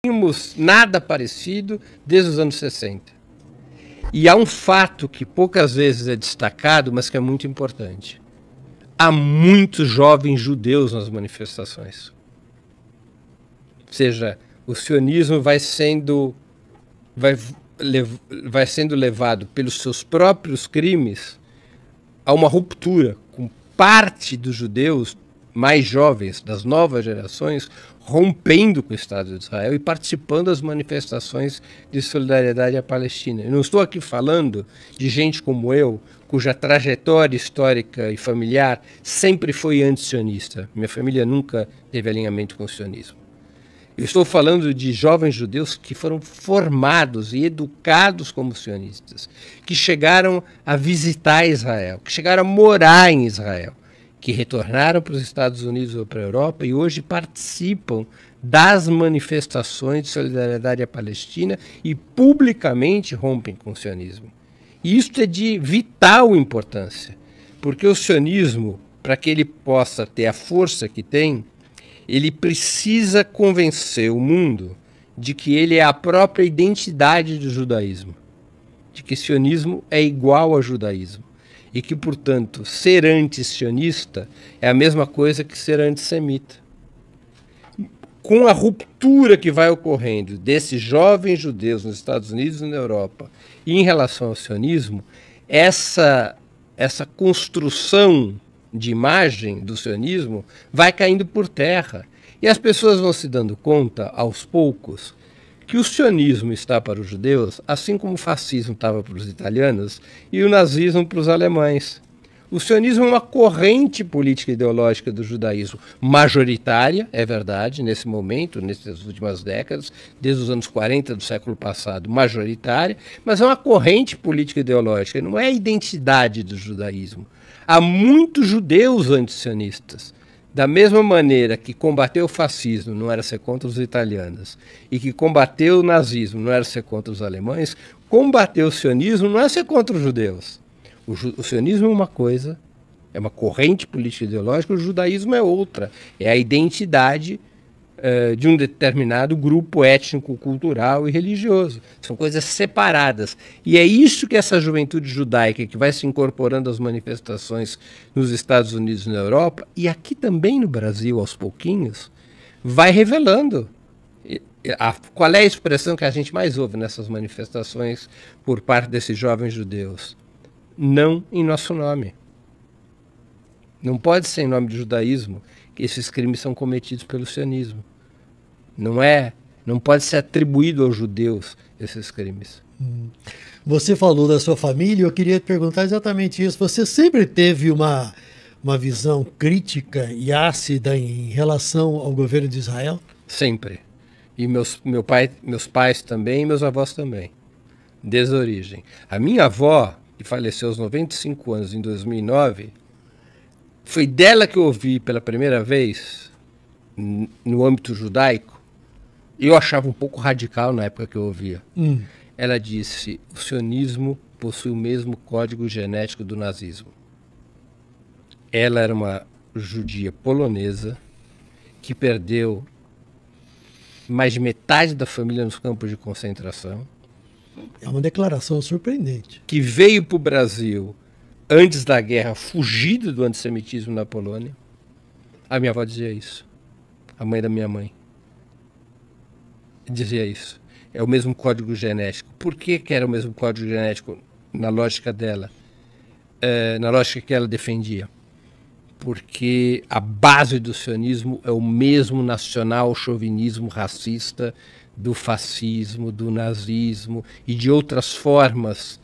tínhamos nada parecido desde os anos 60. E há um fato que poucas vezes é destacado, mas que é muito importante. Há muitos jovens judeus nas manifestações. Ou seja, o sionismo vai sendo levado pelos seus próprios crimes a uma ruptura com parte dos judeus mais jovens, das novas gerações, rompendo com o Estado de Israel e participando das manifestações de solidariedade à Palestina. Eu não estou aqui falando de gente como eu, cuja trajetória histórica e familiar sempre foi anti-sionista. Minha família nunca teve alinhamento com o sionismo. Eu estou falando de jovens judeus que foram formados e educados como sionistas, que chegaram a visitar Israel, que chegaram a morar em Israel, que retornaram para os Estados Unidos ou para a Europa e hoje participam das manifestações de solidariedade à Palestina e publicamente rompem com o sionismo. E isso é de vital importância, porque o sionismo, para que ele possa ter a força que tem, ele precisa convencer o mundo de que ele é a própria identidade do judaísmo, de que sionismo é igual ao judaísmo e que, portanto, ser anti-sionista é a mesma coisa que ser antissemita. Com a ruptura que vai ocorrendo desses jovens judeus nos Estados Unidos e na Europa e em relação ao sionismo, essa construção de imagem do sionismo vai caindo por terra. E as pessoas vão se dando conta, aos poucos, que o sionismo está para os judeus, assim como o fascismo estava para os italianos e o nazismo para os alemães. O sionismo é uma corrente política e ideológica do judaísmo majoritária, é verdade, nesse momento, nessas últimas décadas, desde os anos 40 do século passado, majoritária, mas é uma corrente política e ideológica, não é a identidade do judaísmo. Há muitos judeus antisionistas. Da mesma maneira que combater o fascismo não era ser contra os italianos e que combater o nazismo não era ser contra os alemães, combater o sionismo não é ser contra os judeus. O sionismo é uma coisa, é uma corrente política e ideológica, o judaísmo é outra. É a identidade de um determinado grupo étnico, cultural e religioso. São coisas separadas. E é isso que essa juventude judaica, que vai se incorporando às manifestações nos Estados Unidos e na Europa, e aqui também no Brasil, aos pouquinhos, vai revelando. Qual é a expressão que a gente mais ouve nessas manifestações por parte desses jovens judeus? Não em nosso nome. Não pode ser em nome do judaísmo que esses crimes são cometidos pelo sionismo. Não pode ser atribuído aos judeus esses crimes. Você falou da sua família, eu queria te perguntar exatamente isso. Você sempre teve uma visão crítica e ácida em relação ao governo de Israel? Sempre. E meus pais também e meus avós também, desde a origem. A minha avó, que faleceu aos 95 anos em 2009, foi dela que eu ouvi pela primeira vez, no âmbito judaico. Eu achava um pouco radical na época que eu ouvia. Ela disse: o sionismo possui o mesmo código genético do nazismo. Ela era uma judia polonesa que perdeu mais de metade da família nos campos de concentração. É uma declaração surpreendente. Que veio para o Brasil antes da guerra, fugido do antissemitismo na Polônia. A minha avó dizia isso. A mãe da minha mãe dizia isso. É o mesmo código genético. Por que era o mesmo código genético na lógica dela? Na lógica que ela defendia? Porque a base do sionismo é o mesmo nacional-chauvinismo racista do fascismo, do nazismo e de outras formas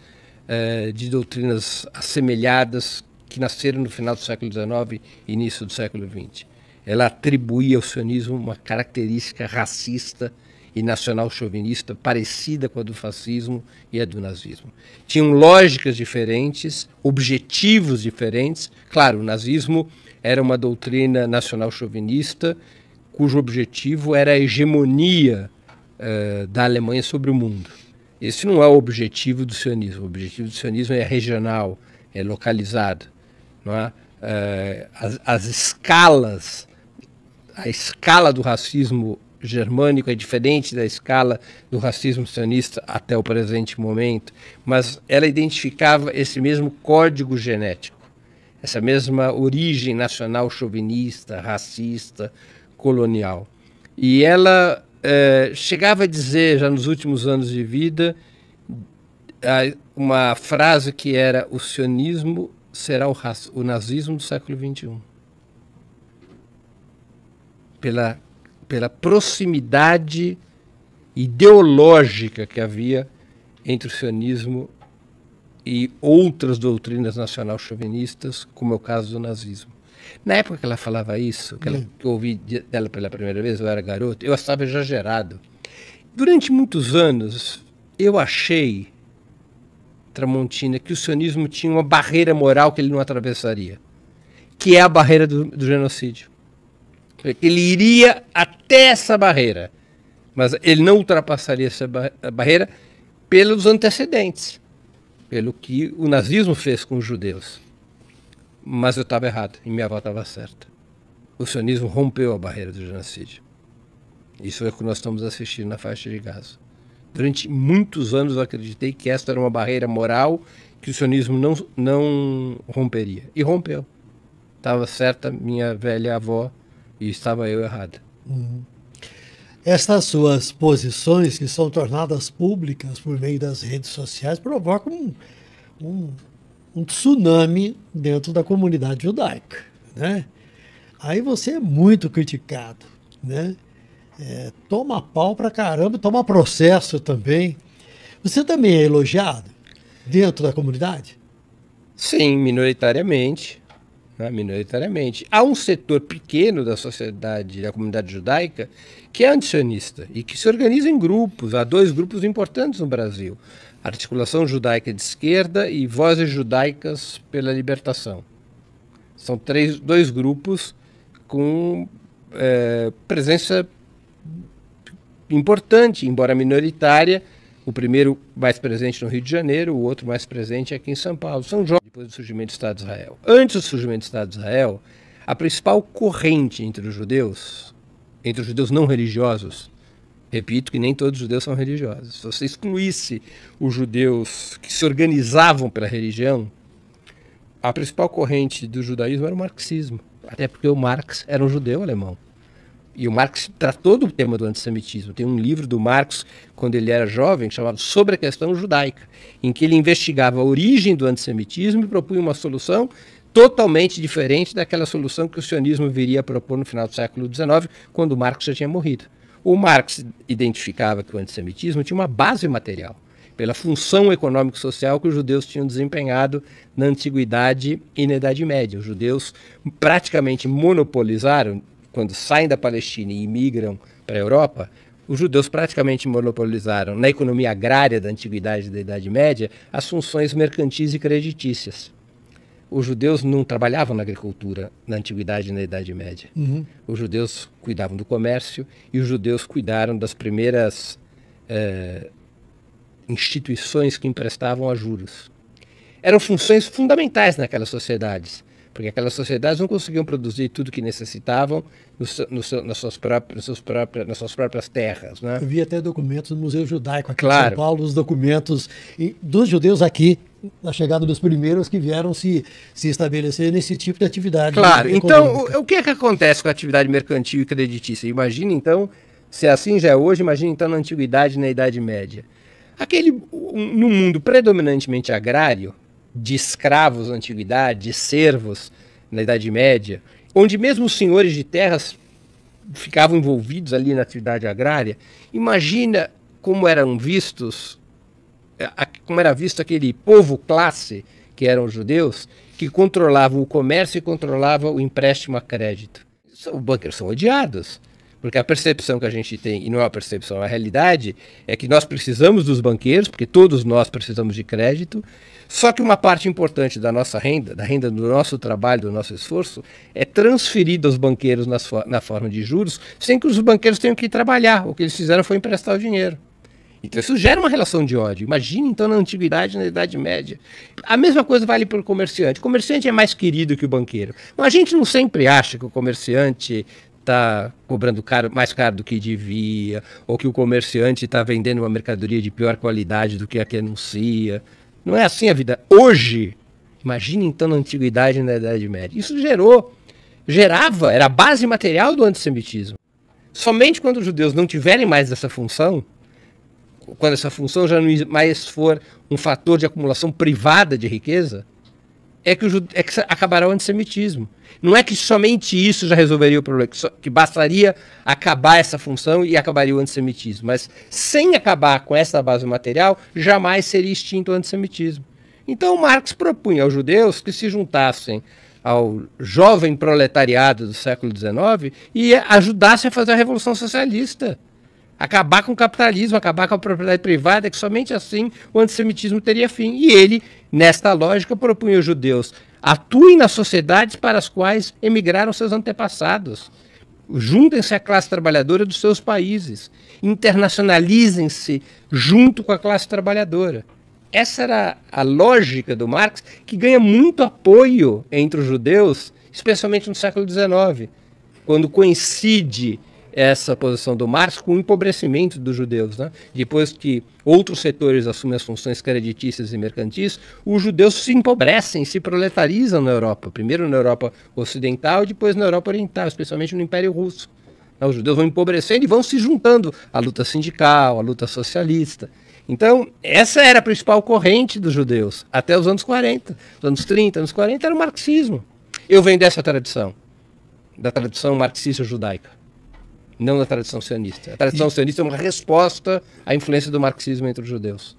de doutrinas assemelhadas que nasceram no final do século XIX e início do século XX. Ela atribuía ao sionismo uma característica racista e nacional-chauvinista parecida com a do fascismo e a do nazismo. Tinham lógicas diferentes, objetivos diferentes. Claro, o nazismo era uma doutrina nacional-chauvinista cujo objetivo era a hegemonia da Alemanha sobre o mundo. Esse não é o objetivo do sionismo. O objetivo do sionismo é regional, é localizado. Não é? A escala do racismo germânico é diferente da escala do racismo sionista até o presente momento, mas ela identificava esse mesmo código genético, essa mesma origem nacional chauvinista, racista, colonial. E ela chegava a dizer, já nos últimos anos de vida, uma frase que era: o sionismo será o nazismo do século XXI. Pela proximidade ideológica que havia entre o sionismo e outras doutrinas nacional-chauvinistas, como é o caso do nazismo. Na época que ela falava isso, que eu ouvi dela pela primeira vez, eu era garoto, eu estava exagerado. Durante muitos anos, eu achei, Tramontina, que o sionismo tinha uma barreira moral que ele não atravessaria, que é a barreira do genocídio. Ele iria até essa barreira, mas ele não ultrapassaria essa barreira pelos antecedentes, pelo que o nazismo fez com os judeus. Mas eu estava errado e minha avó estava certa. O sionismo rompeu a barreira do genocídio. Isso é o que nós estamos assistindo na faixa de Gaza. Durante muitos anos eu acreditei que esta era uma barreira moral que o sionismo não romperia. E rompeu. Estava certa minha velha avó e estava eu errada. Estas suas posições, que são tornadas públicas por meio das redes sociais, provocam um tsunami dentro da comunidade judaica, né? Aí você é muito criticado, né? Toma pau pra caramba, toma processo também. Você também é elogiado dentro da comunidade? Sim, minoritariamente. Minoritariamente. Há um setor pequeno da sociedade, da comunidade judaica, que é antisionista e que se organiza em grupos. Há 2 grupos importantes no Brasil: a Articulação Judaica de Esquerda e Vozes Judaicas pela Libertação. São 2 grupos com presença importante, embora minoritária. O primeiro mais presente no Rio de Janeiro, o outro mais presente aqui em São Paulo. São jovens depois do surgimento do Estado de Israel. Antes do surgimento do Estado de Israel, a principal corrente entre os judeus não religiosos, repito que nem todos os judeus são religiosos, se você excluísse os judeus que se organizavam pela religião, a principal corrente do judaísmo era o marxismo, até porque o Marx era um judeu alemão. E o Marx tratou do tema do antissemitismo. Tem um livro do Marx, quando ele era jovem, chamado Sobre a Questão Judaica, em que ele investigava a origem do antissemitismo e propunha uma solução totalmente diferente daquela solução que o sionismo viria a propor no final do século XIX, quando o Marx já tinha morrido. O Marx identificava que o antissemitismo tinha uma base material, pela função econômico-social que os judeus tinham desempenhado na Antiguidade e na Idade Média. Os judeus praticamente monopolizaram, quando saem da Palestina e imigram para a Europa, os judeus praticamente monopolizaram na economia agrária da Antiguidade e da Idade Média as funções mercantis e creditícias. Os judeus não trabalhavam na agricultura na Antiguidade e na Idade Média. Os judeus cuidavam do comércio e os judeus cuidaram das primeiras instituições que emprestavam a juros. Eram funções fundamentais naquelas sociedades, porque aquelas sociedades não conseguiam produzir tudo o que necessitavam nas suas próprias terras. Né? Eu vi até documentos do Museu Judaico aqui em São Paulo, os documentos dos judeus aqui, na chegada dos primeiros que vieram se estabelecer nesse tipo de atividade. Claro, então o que é que acontece com a atividade mercantil e creditícia? Imagina então, se assim já é hoje, imagina então na Antiguidade e na Idade Média. Num mundo predominantemente agrário, de escravos na Antiguidade, de servos na Idade Média, onde mesmo os senhores de terras ficavam envolvidos ali na atividade agrária, imagina como era visto aquele povo classe, que eram os judeus, que controlavam o comércio e controlavam o empréstimo a crédito. Os banqueiros são odiados, porque a percepção que a gente tem, e não é uma percepção, é a realidade, é que nós precisamos dos banqueiros, porque todos nós precisamos de crédito, só que uma parte importante da nossa renda, da renda do nosso trabalho, do nosso esforço, é transferida aos banqueiros na forma de juros, sem que os banqueiros tenham que trabalhar. O que eles fizeram foi emprestar o dinheiro. Então isso gera uma relação de ódio. Imagina então na Antiguidade e na Idade Média. A mesma coisa vale para o comerciante. O comerciante é mais querido que o banqueiro. Mas a gente não sempre acha que o comerciante está cobrando mais caro do que devia, ou que o comerciante está vendendo uma mercadoria de pior qualidade do que a que anuncia. Não é assim a vida. Hoje, imagine então na Antiguidade e na Idade Média. Isso gerava, era a base material do antissemitismo. Somente quando os judeus não tiverem mais essa função, quando essa função já não mais for um fator de acumulação privada de riqueza, é que acabará o antissemitismo. Não é que somente isso já resolveria o problema, que bastaria acabar essa função e acabaria o antissemitismo. Mas sem acabar com essa base material, jamais seria extinto o antissemitismo. Então Marx propunha aos judeus que se juntassem ao jovem proletariado do século XIX e ajudassem a fazer a Revolução Socialista. Acabar com o capitalismo, acabar com a propriedade privada, que somente assim o antissemitismo teria fim. E ele, nesta lógica, propunha aos judeus: atuem nas sociedades para as quais emigraram seus antepassados. Juntem-se à classe trabalhadora dos seus países. Internacionalizem-se junto com a classe trabalhadora. Essa era a lógica do Marx, que ganha muito apoio entre os judeus, especialmente no século XIX, quando coincide essa posição do Marx com o empobrecimento dos judeus, né? Depois que outros setores assumem as funções creditícias e mercantis, os judeus se empobrecem, se proletarizam na Europa. Primeiro na Europa Ocidental e depois na Europa Oriental, especialmente no Império Russo. Os judeus vão empobrecendo e vão se juntando à luta sindical, à luta socialista. Então, essa era a principal corrente dos judeus, até os anos 40. Os anos 30, anos 40 era o marxismo. Eu venho dessa tradição, da tradição marxista-judaica, não da tradição sionista. A tradição sionista é uma resposta à influência do marxismo entre os judeus.